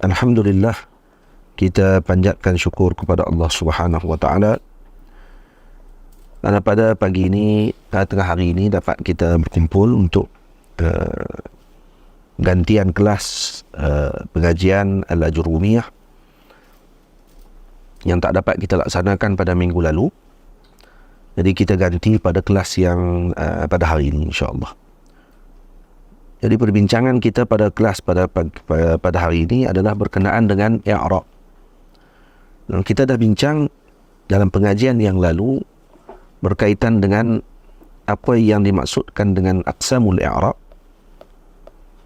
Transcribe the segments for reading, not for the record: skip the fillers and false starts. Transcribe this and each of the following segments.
Alhamdulillah, kita panjatkan syukur kepada Allah Subhanahu Wa Taala kerana pada pagi ini, tengah hari ini dapat kita berkumpul untuk gantian kelas pengajian Al-Ajurumiyah yang tak dapat kita laksanakan pada minggu lalu. Jadi kita ganti pada kelas yang pada hari ini, insya-Allah. Jadi perbincangan kita pada kelas pada hari ini adalah berkenaan dengan i'rab. Kita dah bincang dalam pengajian yang lalu berkaitan dengan apa yang dimaksudkan dengan aqsamul i'rab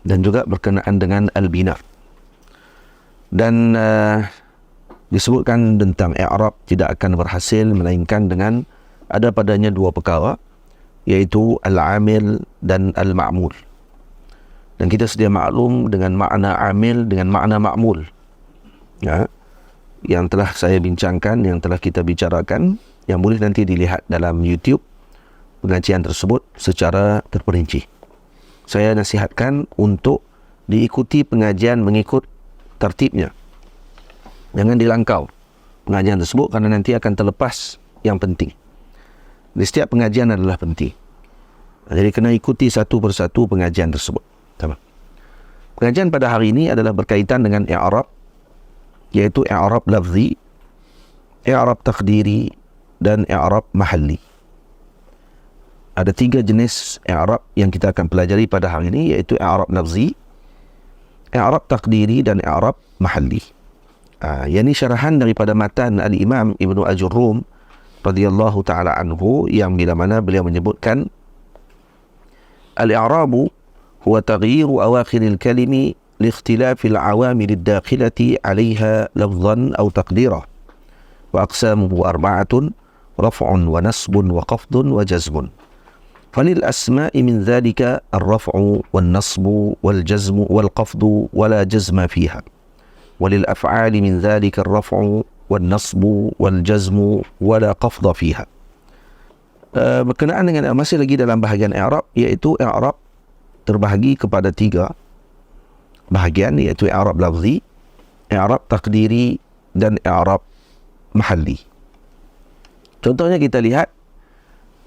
dan juga berkenaan dengan al-bina. Dan disebutkan tentang i'rab tidak akan berhasil melainkan dengan ada padanya dua perkara, iaitu al-amil dan al-ma'mul. Dan kita sedia maklum dengan makna amil dengan makna ma'mul, ya, yang telah saya bincangkan, yang telah kita bicarakan, yang boleh nanti dilihat dalam YouTube pengajian tersebut secara terperinci. Saya nasihatkan untuk diikuti pengajian mengikut tertibnya. Jangan dilangkau pengajian tersebut kerana nanti akan terlepas yang penting. Di setiap pengajian adalah penting. Jadi kena ikuti satu persatu pengajian tersebut. Sama. Pengajian pada hari ini adalah berkaitan dengan i'rab, iaitu i'rab lafzi, i'rab taqdiri dan i'rab mahalli. Ada tiga jenis i'rab yang kita akan pelajari pada hari ini, iaitu i'rab lafzi, i'rab taqdiri dan i'rab mahalli. Yang ini syarahan daripada matan al-Imam Ibnu Ajurrum radhiyallahu taala anhu, yang bila mana beliau menyebutkan al-i'rabu هو تغيير أواخر الكلم لاختلاف العوامل الداخلة عليها لفظا أو تقديرا، وأقسامه أربعة: رفع ونصب وخفض وجزم. فللأسماء من ذلك الرفع والنصب والجزم والخفض ولا جزم فيها، وللأفعال من ذلك الرفع والنصب والجزم ولا خفض فيها. Berkenaan dengan masih lagi dalam bahagian i'rab, iaitu i'rab terbahagi kepada tiga bahagian, iaitu i'rab lafzi, i'rab taqdiri dan i'rab mahalli. Contohnya kita lihat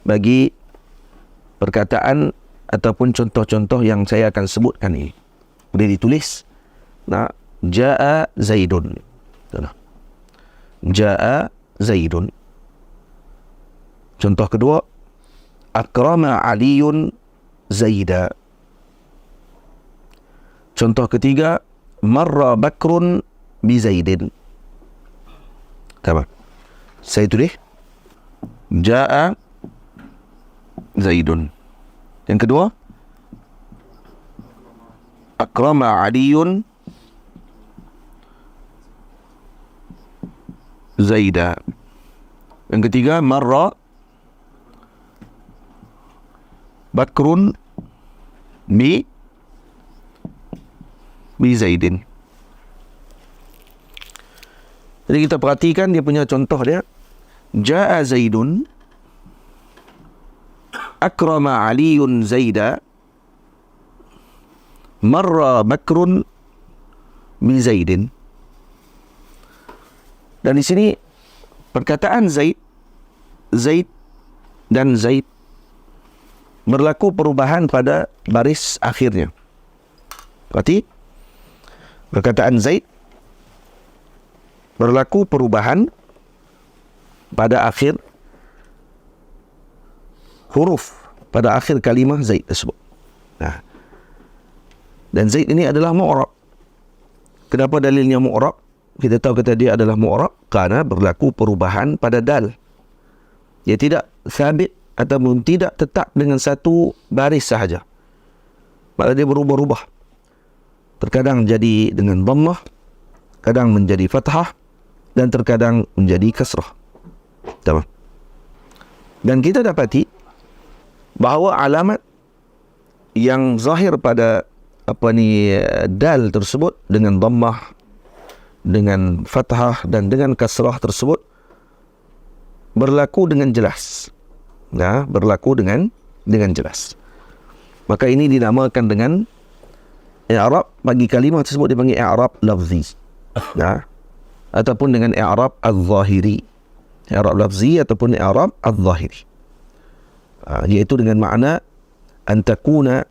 bagi perkataan ataupun contoh-contoh yang saya akan sebutkan ini. Boleh ditulis. Nah, jaa Zaidun. Jaa Zaidun. Contoh kedua, akrama Aliyun Zaida. Contoh ketiga, marra Bakrun bi Zaidin. Tamam. Saya tulis jaa Zaidun. Yang kedua, akrama Aliyun Zaida. Yang ketiga, marra Bakrun bi Zaidin. Jadi kita perhatikan dia punya contoh dia. Jaa Zaidun, akrama Aliyun Zaida, marra Bakrun bi Zaidin. Dan di sini perkataan Zaid dan Zaid berlaku perubahan pada baris akhirnya. Berarti perkataan Zaid berlaku perubahan pada akhir huruf, pada akhir kalimah Zaid tersebut. Nah, dan Zaid ini adalah mu'rab. Kenapa dalilnya mu'rab? Kita tahu kata dia adalah mu'rab kerana berlaku perubahan pada dal. Dia tidak sabit ataupun tidak tetap dengan satu baris sahaja. Maksudnya dia berubah-ubah. Terkadang jadi dengan dhammah, kadang menjadi fathah, dan terkadang menjadi kasrah. Tamam. Dan kita dapati bahawa alamat yang zahir pada dal tersebut dengan dhammah, dengan fathah dan dengan kasrah tersebut berlaku dengan jelas. Berlaku dengan jelas. Maka ini dinamakan dengan i'rab bagi kalimah tersebut dipanggil i'rab lafzi. Ya. Ataupun dengan i'rab al-zahiri. I'rab lafzi ataupun i'rab al-zahiri. Iaitu dengan makna an takuna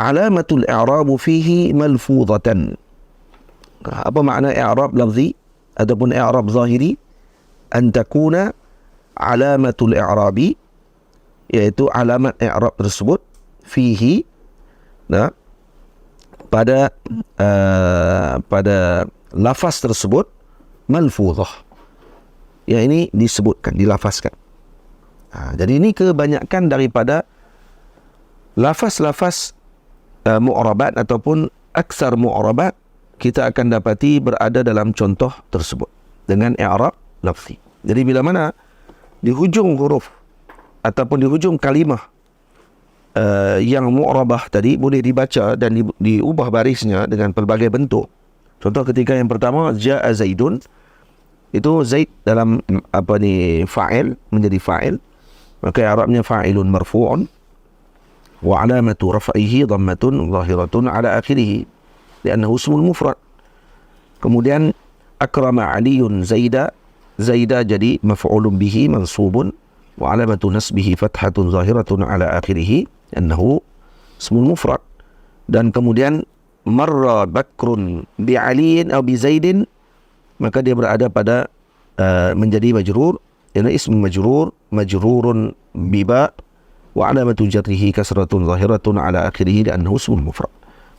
alamatul i'rabu fihi malfuzatan. Apa makna i'rab lafzi ataupun i'rab zahiri? An takuna alamatul i'rabi, iaitu alamat i'rab tersebut fihi, pada lafaz tersebut malfuzah. Ya, ini disebutkan, dilafazkan. Jadi ini kebanyakan daripada lafaz-lafaz mu'rabat ataupun aksar mu'rabat kita akan dapati berada dalam contoh tersebut dengan i'rab lafzi. Jadi bila mana di hujung huruf ataupun di hujung kalimah yang mu'rabah tadi boleh dibaca dan diubah barisnya dengan pelbagai bentuk. Contoh ketika yang pertama ja'a Zaidun, itu Zaid dalam fa'il menjadi fa'il, maka i'rabnya fa'ilun marfu'un wa alamatu raf'ihi dhammatun zahiratun ala akhirih li'annahu ismul mufrad. Kemudian akrama Aliyun Zaida, Zaida jadi maf'ulun bihi mansubun wa alamatu nasbihi fathatun zahiratun ala akhirih li'annahu ismul mufrad. Dan kemudian marra Bakrun bi Aliin atau bi Zaidin, maka dia berada pada menjadi majrur, ini ism majrur, majrurun biba wa alamatu jarrihi kasratun zahiratun ala akhirih li'annahu ismul mufrad.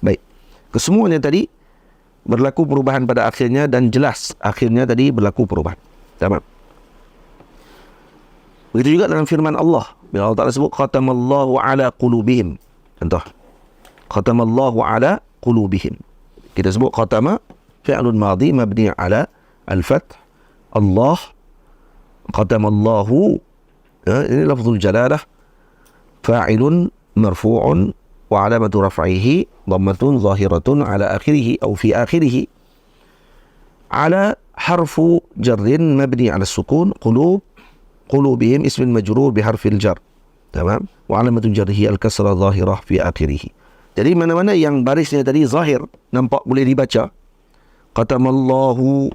Baik, kesemuanya tadi berlaku perubahan pada akhirnya dan jelas akhirnya tadi berlaku perubahan. Tamam. Begitu juga dalam firman Allah, bila Allah Ta'ala sebut khatamallahu ala qulubihim. Contoh, khatamallahu ala qulubihim. Kita sebut khatama fi'lun madhi mabni ala al-fath. Allah, khatamallahu, ini lafzul jalalah, fa'ilun marfu'un wa alamatu raf'ihi dhammatun zahiratun ala akhirih atau fi akhirih. Ala harfu jarrin mabni ala sukun, qulub, qulubihim ismin majrur biharfil jar. Tamam? Wa alamatu jarrihi al-kasrah zahirah fi akhirih. Jadi mana-mana yang barisnya tadi zahir, nampak boleh dibaca, qatamallahu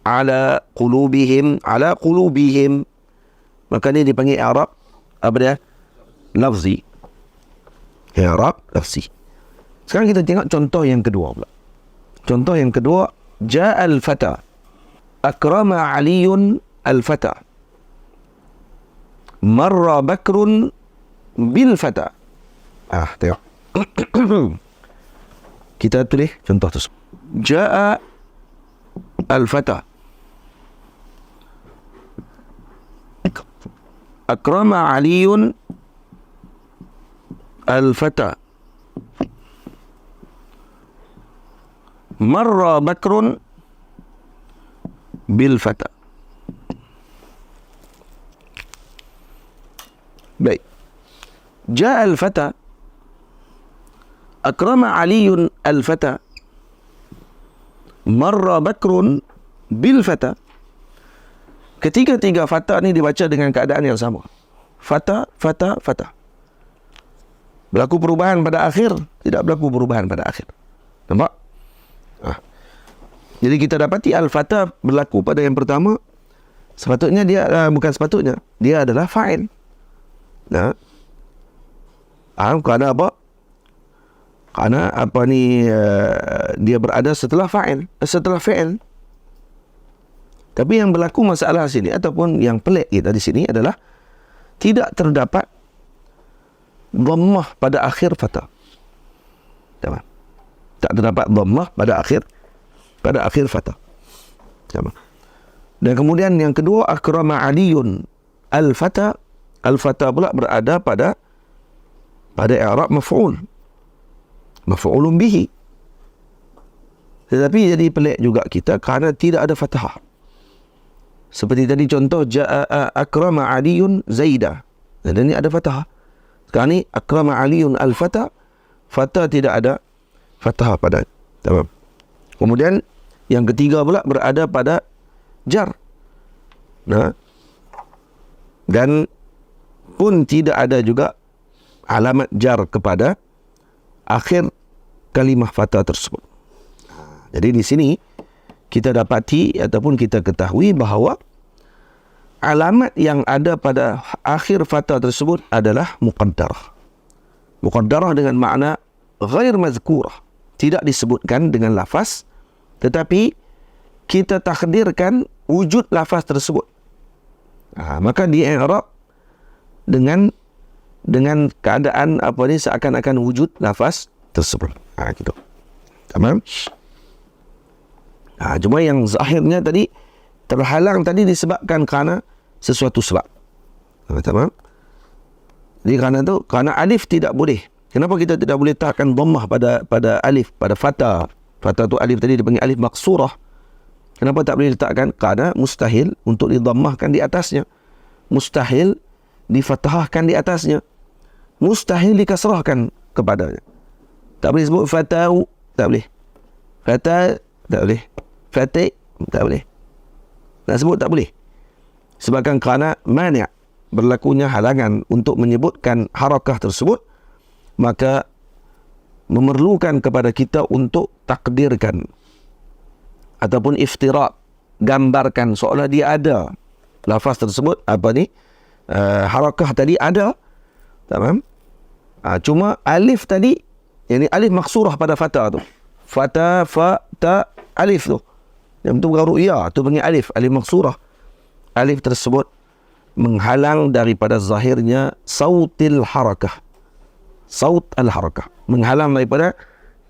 ala qulubihim, ala qulubihim, maka ini dipanggil i'rab apa dia? Lafzi. I'rab lafzi. Sekarang kita tengok contoh yang kedua pula. Contoh yang kedua, ja'al fata, akrama Aliyun al-fata, marra Bakrun bil fata. Tengok. Kita tulis contoh tersebut. Ja'a al-fata, akrama Aliyun al-fata, marra Bakrun bil fata. Baik. Ja'a al-fata, akrama Aliyun al-fata, marra Bakrun bil fata. Ketiga-tiga fata ni dibaca dengan keadaan yang sama. Fata, fata, fata. Berlaku perubahan pada akhir? Tidak berlaku perubahan pada akhir. Nampak? Jadi kita dapati al-fata berlaku pada yang pertama. Sepatutnya dia, bukan sepatutnya, dia adalah fa'il. Kerana apa? Kerana dia berada setelah fa'il, setelah fi'il. Tapi yang berlaku masalah sini ataupun yang pelik kita di sini adalah tidak terdapat dhammah pada akhir fata. Tak terdapat dhammah pada akhir fata. Dan kemudian yang kedua, akrama Aliyun al-fata, al-fata pula berada pada i'rab maf'ul, maf'ulun bihi. Tetapi jadi pelik juga kita kerana tidak ada fathah. Seperti tadi contoh ja'a akrama Aliyun Zaida, dan ini ada fathah. Sekarang ni akrama Aliyun al-fata, fata tidak ada fathah pada. Tamam. Kemudian yang ketiga pula berada pada jar. Dan pun tidak ada juga alamat jar kepada akhir kalimah fatha tersebut. Jadi di sini kita dapati ataupun kita ketahui bahawa alamat yang ada pada akhir fatha tersebut adalah muqaddarah. Muqaddarah dengan makna ghair mazkurah, tidak disebutkan dengan lafaz, tetapi kita takdirkan wujud lafaz tersebut. Maka di i'rab dengan keadaan apa ni, seakan-akan wujud lafaz tersebut. Gitu. Tamam? Cuma yang zahirnya tadi terhalang tadi disebabkan kerana sesuatu sebab. Tamam? Jadi kerana alif tidak boleh. Kenapa kita tidak boleh letakkan dhammah pada alif, pada fatha? Fatha tu alif tadi dipanggil alif maksurah. Kenapa tak boleh letakkan? Kerana mustahil untuk didhammahkan di atasnya. Mustahil difathahkan di atasnya. Mustahil dikasrahkan kepadanya. Tak boleh sebut fatau, tak boleh. Fata, tak boleh. Fatih, tak boleh. Nak sebut tak boleh. Sebabkan kerana mani', berlakunya halangan untuk menyebutkan harakah tersebut, maka memerlukan kepada kita untuk takdirkan ataupun iftirak, gambarkan seolah dia ada lafaz tersebut, harakah tadi ada. Tamam? Cuma alif tadi, yang ni alif maksurah pada fatha tu. Fatha, fa, ta, alif tu. Yang tu bukan ru'ya, tu panggil alif maksurah. Alif tersebut menghalang daripada zahirnya sautil harakah. Saut al-harakah. Menghalang daripada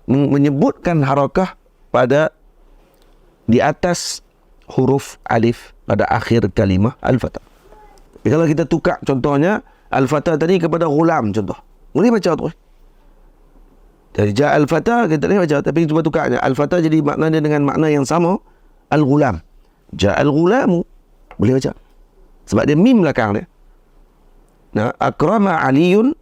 menyebutkan harakah pada di atas huruf alif pada akhir kalimah al-fatah. Kalau kita tukar contohnya al-fatah tadi kepada ghulam contoh. Boleh baca tu. Jadi ja al-fatah kita boleh baca, tapi cuba tukarnya. Al-fatah jadi maknanya dengan makna yang sama al-ghulam. Ja al-ghulamu. Boleh baca. Sebab dia mim belakang dia. Akrama aliyun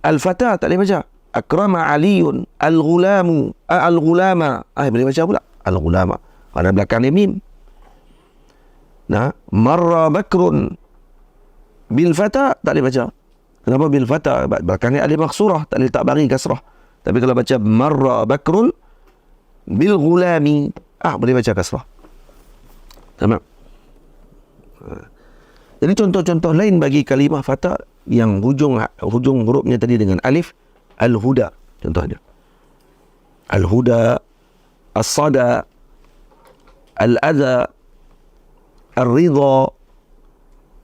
al-fatah tak boleh baca. Akrama aliyun al-ghulamu al-ghulama. Boleh baca pula. Al-ghulama. Kerana belakang dia mim. Marra bakrun bil fata tak boleh baca. Kenapa bil fata? Belakangnya alif maksurah, tak boleh tak bagi kasrah. Tapi kalau baca marra bakrun bil ghulami, boleh baca kasrah. Tamam. Jadi contoh-contoh lain bagi kalimah fata yang hujung hurufnya tadi dengan alif, al-huda contohnya. Al-huda, as-sada, al-adha, al-ridha,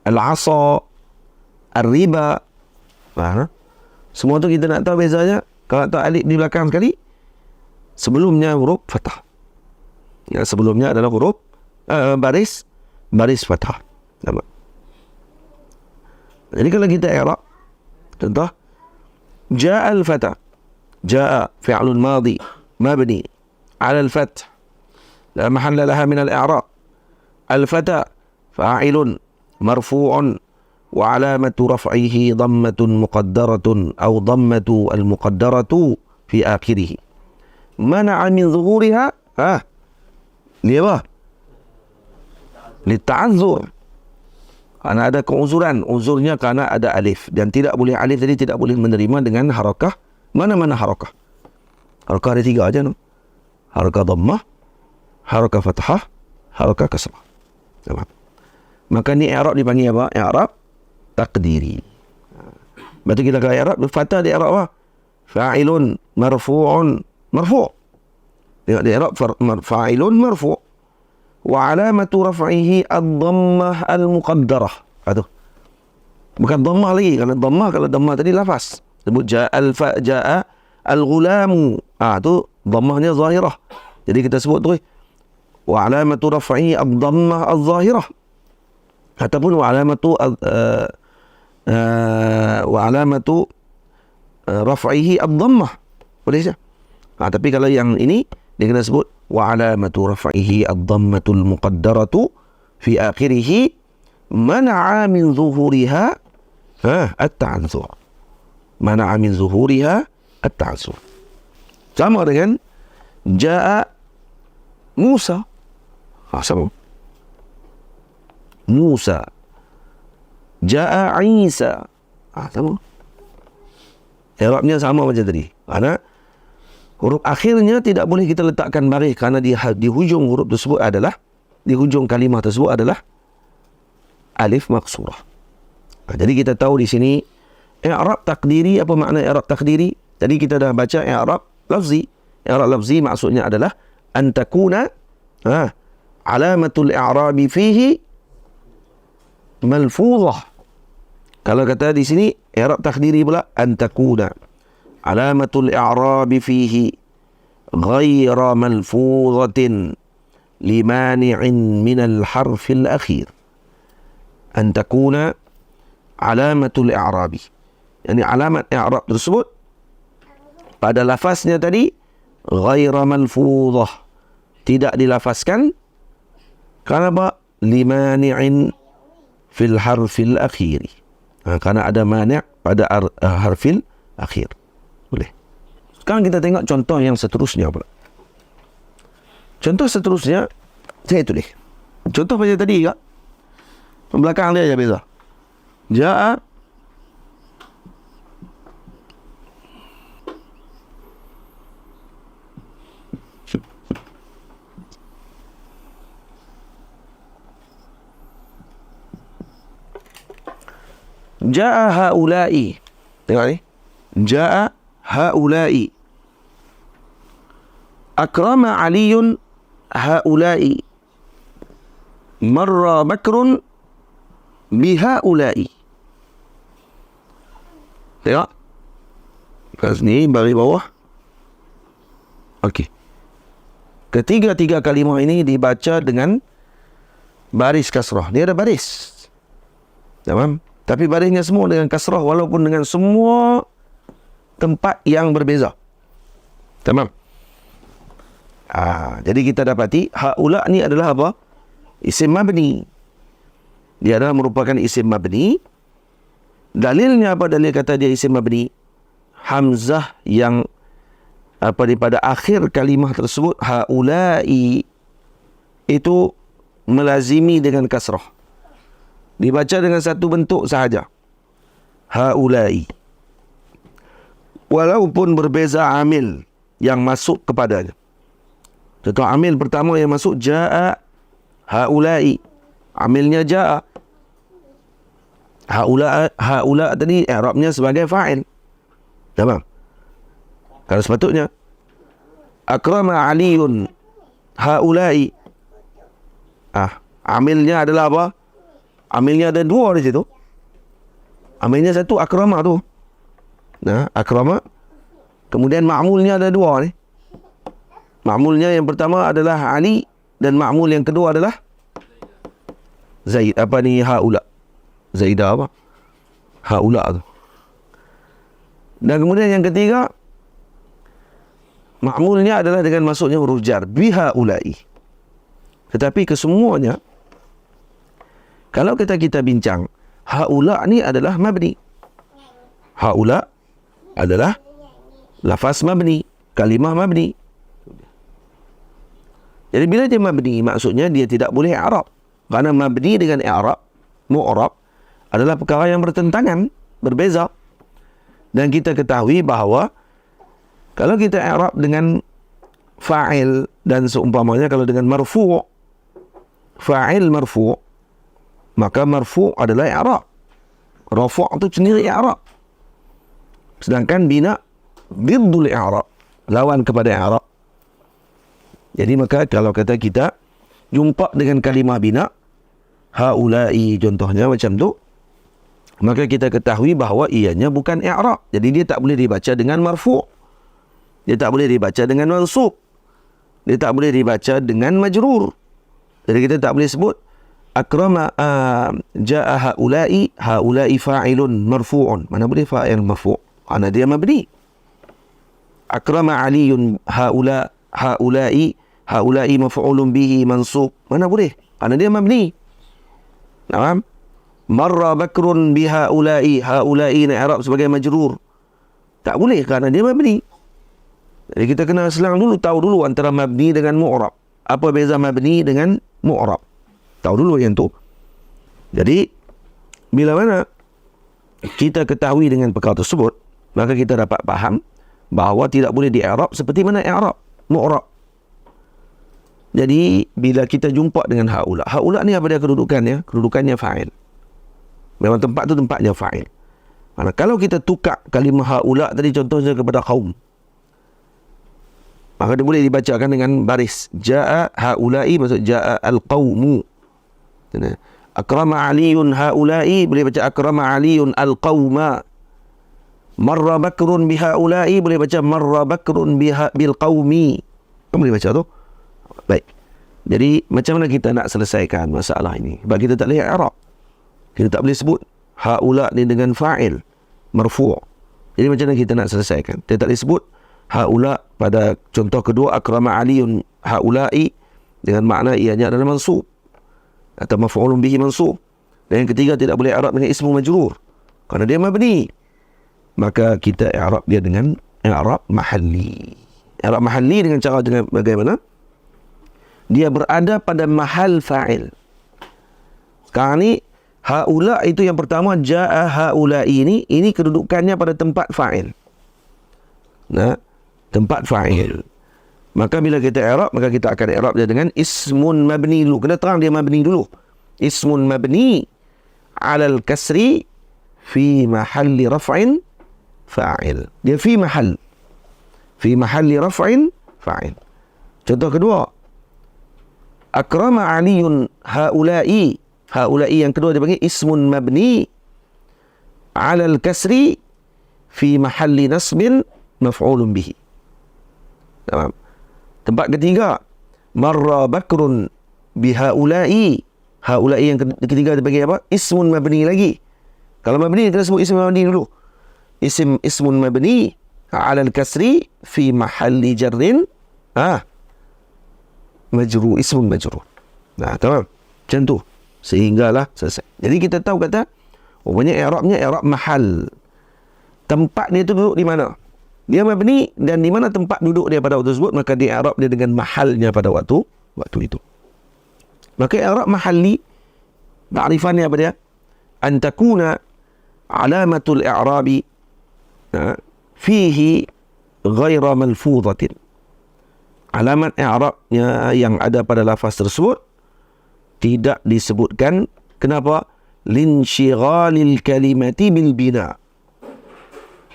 al-asa, al-riba. Semua tu kita nak tahu bezanya. Kalau tak alif di belakang sekali, sebelumnya huruf fathah. Sebelumnya adalah huruf baris fathah. Jadi kalau kita i'rab, contoh jaa al-fatah. Jaa fi'lun madhi mabni 'ala al-fath la mahalla laha min al-i'rab. Al-fatah fa'ilun marfu'un wa 'alamatu raf'ihi dhammatun muqaddaratun aw dhammatu al-muqaddaratu fi akhirih. Mana'a min zuhuriha li apa? Li ta'azzur. Kerana ada keuzuran. Uzurnya kerana ada alif. Dan tidak boleh alif tadi tidak boleh menerima dengan harakah. Mana-mana harakah? Harakah ada 3 aja. Harakah dhammah, harakah fathah, harakah kasrah. Maka ni i'rab dipanggil apa? I'rab taqdiri. Berarti kita kalau i'rab, fathah di i'rab apa? Fa'ilun marfu'un marfu'. Tengok di i'rab fa'ilun marfu'. Wa alamatu raf'ihi ad-dhammah al-muqaddarah. Bukan dhammah lagi. Kalau dhammah tadi lafaz. Sebut ja'a al-ghulamu. Tu dhammahnya zahirah. Jadi kita sebut tu wa alamatu raf'ihi ad-dhammah al-zahirah. Ataupun wa alamatu raf'ihi ad-dhammah. Boleh saja. Tapi kalau yang ini dia kena sebut wa alamatu raf'ihi ad-dhammatul muqaddaratu fi akhirih mana'a min zuhuriha at-ta'azzur. Mana'a min zuhuriha at-ta'azzur. Sama dengan jaa Musa. Sama. Musa. Jaa Isa. Sama. I'rabnya sama macam tadi. Kerana huruf akhirnya tidak boleh kita letakkan baris kerana di hujung huruf tersebut adalah, di hujung kalimah tersebut adalah alif maqsurah. Jadi kita tahu di sini i'rab takdiri. Apa makna i'rab takdiri? Tadi kita dah baca i'rab lafzi. I'rab lafzi maksudnya adalah an takuna alamatul i'rabi fihi malfuzah. Kalau kata di sini i'rab takdiri pula an takuna alamatul i'rabi fihi ghaira malfuzatin limani'in minal harfil akhir. An takuna alamatul i'rabi, yani alamat i'rab tersebut pada lafaznya tadi ghaira malfuzah, tidak dilafazkan. Kenapa? Limani'in fil harfil akhiri, karena ada mani' pada harfil akhir. Boleh. Sekarang kita tengok contoh yang seterusnya pula. Contoh seterusnya saya tulis. Contoh macam tadi kak, belakang dia aja beza. Ja'a Ja'a haula'i. Tengok ni. Ja'a haula'i. Akrama Aliyun haula'i. Marra Bakrun bihaula'i. Tengok. Kat sini, baris bawah. Okey. Ketiga-tiga kalimah ini dibaca dengan baris kasrah. Dia ada baris. Tamam? Tapi barisnya semua dengan kasrah walaupun dengan semua tempat yang berbeza. Tamam? Jadi kita dapati haula ni adalah apa? Isim mabni. Dia adalah merupakan isim mabni. Dalilnya apa? Dalil kata dia isim mabni, hamzah yang daripada akhir kalimah tersebut haula'i itu melazimi dengan kasrah. Dibaca dengan satu bentuk sahaja, haula'i, walaupun berbeza amil yang masuk kepadanya. Contoh amil pertama yang masuk ja'a haula'i, amilnya ja'a. Haula tadi i'rabnya sebagai fa'il. Tamam? Kalau sepatutnya akrama Aliyun haula'i, amilnya adalah apa? Amilnya ada dua di situ. Amilnya satu akrama tu. Nah, akrama. Kemudian ma'mulnya ada dua ni. Ma'mulnya yang pertama adalah Ali dan ma'mul yang kedua adalah Zaid. Haula. Zaidah apa? Haula tu. Dan kemudian yang ketiga, ma'mulnya adalah dengan masuknya huruf jar, bihaula'i. Tetapi kesemuanya, kalau kita bincang, haula ni adalah mabni. Haula adalah lafaz mabni, kalimah mabni. Jadi bila dia mabni, maksudnya dia tidak boleh i'rab. Kerana mabni dengan i'rab, mu'rab, adalah perkara yang bertentangan, berbeza. Dan kita ketahui bahawa kalau kita i'rab dengan fa'il dan seumpamanya, kalau dengan marfu', fa'il marfu', maka marfu' adalah i'rab. Rafu' itu sendiri i'rab. Sedangkan bina diddul i'rab, lawan kepada i'rab. Jadi maka kalau kata kita jumpa dengan kalimah bina, haula'i contohnya macam tu, maka kita ketahui bahawa ianya bukan i'rab. Jadi dia tak boleh dibaca dengan marfu'. Dia tak boleh dibaca dengan mansub. Dia tak boleh dibaca dengan majrur. Jadi kita tak boleh sebut akrama ja'a haula'i fa'ilun marfu'un. Mana boleh fa'il marfu'? Kerana dia mabni. Akrama Aliyun haula'i maf'ulun bihi mansub. Mana boleh? Kerana dia mabni. Naam? Marra Bakrun bihaula'i, haula'i na i'rab sebagai majrur. Tak boleh kerana dia mabni. Jadi kita kena selang dulu, tahu dulu antara mabni dengan mu'rab. Apa beza mabni dengan mu'rab? Tahu dulu yang tu. Jadi bila mana kita ketahui dengan perkara tersebut, maka kita dapat faham bahawa tidak boleh di-i'rab seperti mana i'rab mu'rab. Jadi bila kita jumpa dengan haula ni apa dia kedudukannya? Kedudukannya fa'il. Memang tempat tu tempatnya fa'il. Mana kalau kita tukar kalimah haula tadi contohnya kepada qaum, maka dia boleh dibacakan dengan baris. Ja'a haula'i, maksud ja'a al-qawmu. Akrama aliyun haula'i, boleh baca akrama aliyun al-qawma. Marra bakrun bihaula'i, boleh baca marra bakrun bil-qawmi. Kamu boleh baca tu? Baik. Jadi macam mana kita nak selesaikan masalah ini? Sebab kita tak boleh i'rab. Kita tak boleh sebut haula ni dengan fa'il marfu'. Jadi macam mana kita nak selesaikan? Kita tak boleh sebut haula pada contoh kedua akrama aliyun haula'i dengan makna ianya adalah mansub atau maf'ulun bihi mansub. Dan yang ketiga tidak boleh i'rab dengan ismu majrur kerana dia mabni. Maka kita i'rab dia dengan i'rab mahalli. I'rab mahalli dengan cara dengan bagaimana? Dia berada pada mahal fa'il. Sekarang ni haula itu yang pertama, ja'a haula'i ini kedudukannya pada tempat fa'il. Nah, tempat fa'il. Maka bila kita i'rab, maka kita akan i'rab dia dengan ismun mabni dulu. Kena terang dia mabni dulu. Ismun mabni 'alal kasri fi mahalli raf'in fa'il. Dia fi mahalli raf'in fa'il. Contoh kedua, akrama aliyun haula'i. Haula'i yang kedua dia panggil ismun mabni 'alal kasri fi mahalli nasbin maf'ulun bihi. Tamam. Tempat ketiga, marra bakrun bihaula'i. Haula'i yang ketiga dia panggil apa? Ismun mabni lagi. Kalau mabni kita sebut ism mabni dulu. Ismun mabni 'alal kasri fi mahalli jarrin majrur, ismun majrur. Nah, tamam. Macam tu. Sehinggalah selesai. Jadi kita tahu kata, rupanya i'rabnya i'rab mahal. Tempat dia tu duduk di mana? Dia mabni dan di mana tempat duduk dia pada waktu tersebut, maka dia i'rab dia dengan mahalnya pada waktu itu. Maka i'rab mahalli, ta'rifannya apa dia? An takuna alamatul i'rabi fihi ghaira malfudhatin. Alamat i'rabnya yang ada pada lafaz tersebut tidak disebutkan. Kenapa? Linshighalil kalimati bil bina.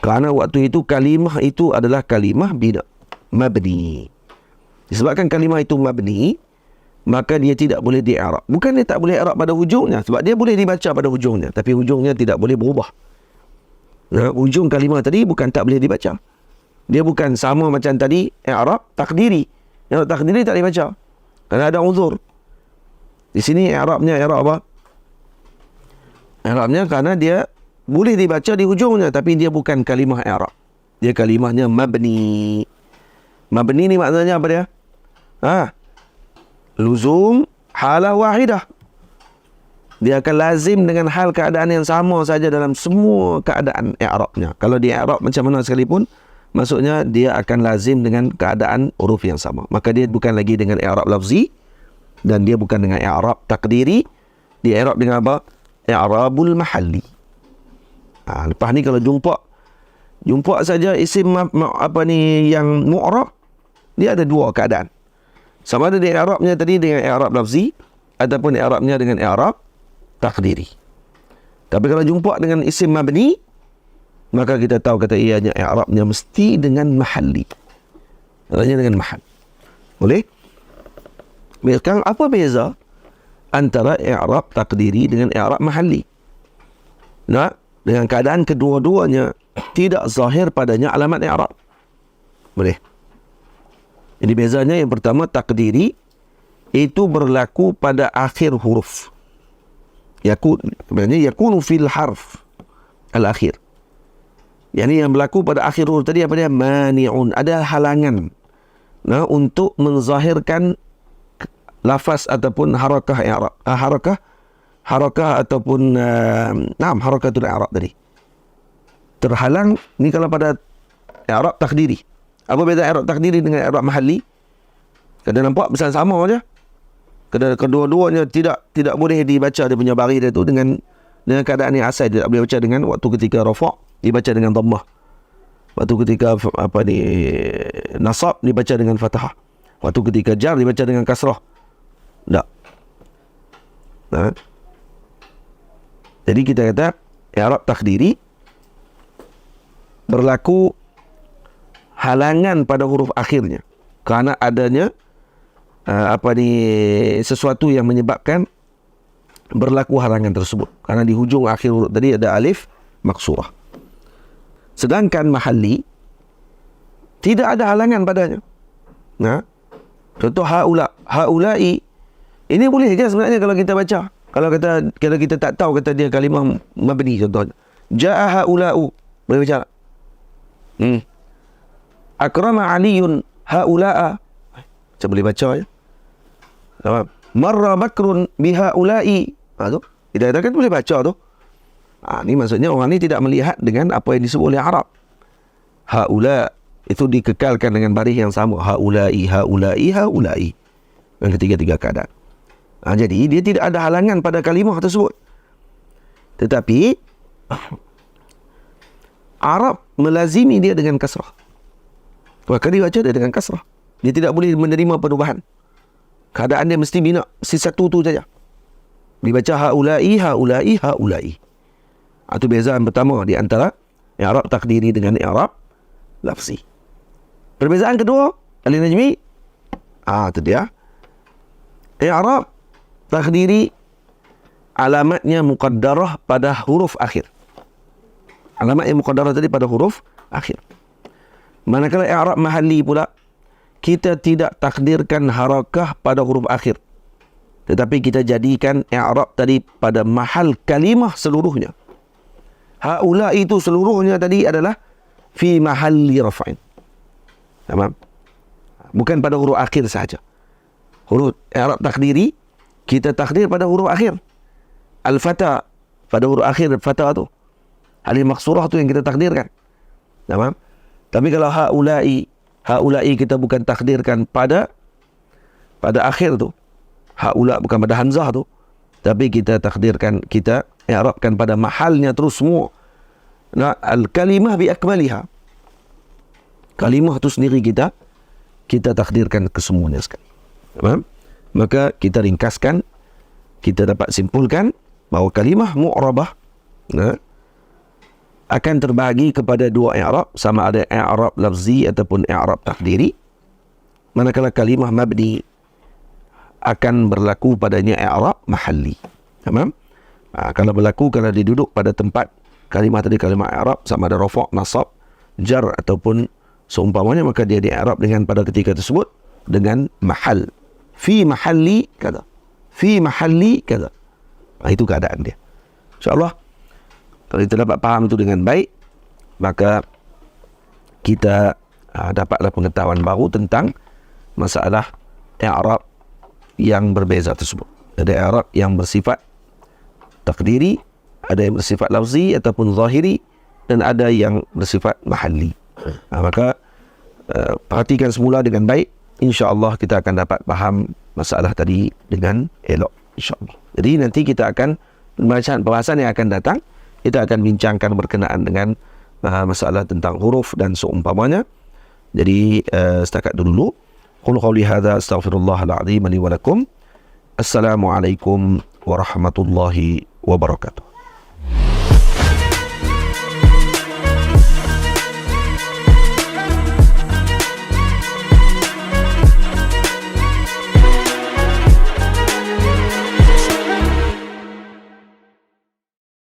Kerana waktu itu kalimah itu adalah kalimah bina, mabni. Disebabkan kalimah itu mabni, maka dia tidak boleh di-i'rab. Bukan dia tak boleh i'rab pada hujungnya, sebab dia boleh dibaca pada hujungnya, tapi hujungnya tidak boleh berubah. Nah, hujung kalimah tadi bukan tak boleh dibaca. Dia bukan sama macam tadi i'rab takdiri. I'rab takdiri tak boleh baca kerana ada uzur. Di sini i'rabnya i'rab apa? I'rabnya kerana dia boleh dibaca di hujungnya, tapi dia bukan kalimah i'rab. Dia kalimahnya mabni. Mabni ni maknanya apa dia? Luzum halah wahidah. Dia akan lazim dengan hal keadaan yang sama saja dalam semua keadaan i'rabnya. Kalau dia i'rab macam mana sekalipun, maksudnya dia akan lazim dengan keadaan huruf yang sama. Maka dia bukan lagi dengan i'rab lafzi dan dia bukan dengan i'rab takdiri. Dia i'rab dengan apa? I'rabul mahalli. Lepas ni kalau jumpa saja isim apa ni yang mu'rab, dia ada dua keadaan. Sama ada dia i'rabnya tadi dengan i'rab lafzi ataupun i'rabnya dengan i'rab takdiri. Tapi kalau jumpa dengan isim mabni, maka kita tahu kata ianya i'rabnya mesti dengan mahalli. Artinya dengan mahal. Boleh? Sekarang apa beza antara i'rab takdiri dengan i'rab mahalli? Nah, dengan keadaan kedua-duanya tidak zahir padanya alamat i'rab. Boleh? Jadi bezanya yang pertama, takdiri itu berlaku pada akhir huruf. Yakunu fil harf al-akhir. Yang berlaku pada akhir huruf tadi apa dia? Mani'un. Ada halangan untuk menzahirkan lafaz ataupun harakah i'rab. Harakah ataupun harakatul i'rab tadi. Terhalang ni kalau pada i'rab takdiri. Apa beza i'rab takdiri dengan i'rab mahalli? Kena nampak bersama saja. Kedua-duanya tidak boleh dibaca dia punya baris dia tu dengan keadaan yang asal. Dia tak boleh baca dengan waktu ketika rafa' dibaca dengan dhammah. Waktu ketika nasab dibaca dengan fathah. Waktu ketika jar dibaca dengan kasrah. Tak. Jadi kita kata i'rab takdiri berlaku halangan pada huruf akhirnya kerana adanya sesuatu yang menyebabkan berlaku halangan tersebut. Karena di hujung akhir huruf tadi ada alif maksurah. Sedangkan mahalli tidak ada halangan padanya. Contoh haula'i, ini boleh ke sebenarnya kalau kita baca. Kalau kita tak tahu kata dia kalimah mabni contohnya. Ja'a haula'u, boleh baca. Akrama Aliyun haula'a. Macam boleh baca ya. Marra Bakrun bihaula'i. Tu. Kita katakan boleh baca tu. Ni maksudnya orang ni tidak melihat dengan apa yang disebut oleh Arab. Haula itu dikekalkan dengan baris yang sama. Haula'i, haula'i, haula'i. Yang ketiga-tiga keadaan. Jadi dia tidak ada halangan pada kalimah tersebut. Tetapi Arab melazimi dia dengan kasrah. Maka dia baca dia dengan kasrah. Dia tidak boleh menerima perubahan. Keadaan dia mesti bina, mesti satu tu saja. Dibaca haula'i, haula'i, haula'i. Itu bezaan pertama di antara i'rab takdiri dengan i'rab lafzi. Perbezaan kedua, Alif Najmi, itu dia. I'rab takdiri alamatnya muqaddarah pada huruf akhir. Alamat yang muqaddarah tadi pada huruf akhir. Manakala i'rab mahalli pula, kita tidak takdirkan harakah pada huruf akhir. Tetapi kita jadikan i'rab tadi pada mahal kalimah seluruhnya. Haula itu seluruhnya tadi adalah fi mahalli raf'in. Tamam? Bukan pada huruf akhir sahaja. Huruf i'rab takdiri kita takdir pada huruf akhir. Al-fata pada huruf akhir fata tu. Alif maksurah tu yang kita takdirkan. Tamam? Tapi kalau haula'i kita bukan takdirkan pada akhir tu. Haula bukan pada hamzah tu. Tapi kita takdirkan, kita i'rabkan pada mahalnya terus semua. Al-kalimah bi akmaliha. Kalimah tu sendiri kita takdirkan kesemuanya sekali. Faham? Maka kita ringkaskan, kita dapat simpulkan bahawa kalimah mu'rabah akan terbahagi kepada dua i'rab, sama ada i'rab lafzi ataupun i'rab takdiri. Manakala kalimah mabni akan berlaku padanya i'rab mahalli. Faham? Kalau dia duduk pada tempat kalimah tadi, kalimah i'rab sama ada rafa', nasab, jar ataupun seumpamanya, maka dia di-i'rab dengan pada ketika tersebut dengan mahal. Fi mahalli kada. Fi mahalli kada. Itu keadaan dia. InsyaAllah kalau kita dapat faham itu dengan baik, maka kita dapatlah pengetahuan baru tentang masalah i'rab yang berbeza tersebut. Ada i'rab yang bersifat takdiri, ada yang bersifat lafzi ataupun zahiri, dan ada yang bersifat mahalli. Maka perhatikan semula dengan baik, insya-Allah kita akan dapat faham masalah tadi dengan elok, insya-Allah. Jadi nanti kita akan pembahasan yang akan datang, kita akan bincangkan berkenaan dengan masalah tentang huruf dan seumpamanya. Jadi setakat dulu. Qul qawli hadza astaghfirullahal azim li wa lakum. Assalamualaikum warahmatullahi wabarakatuh.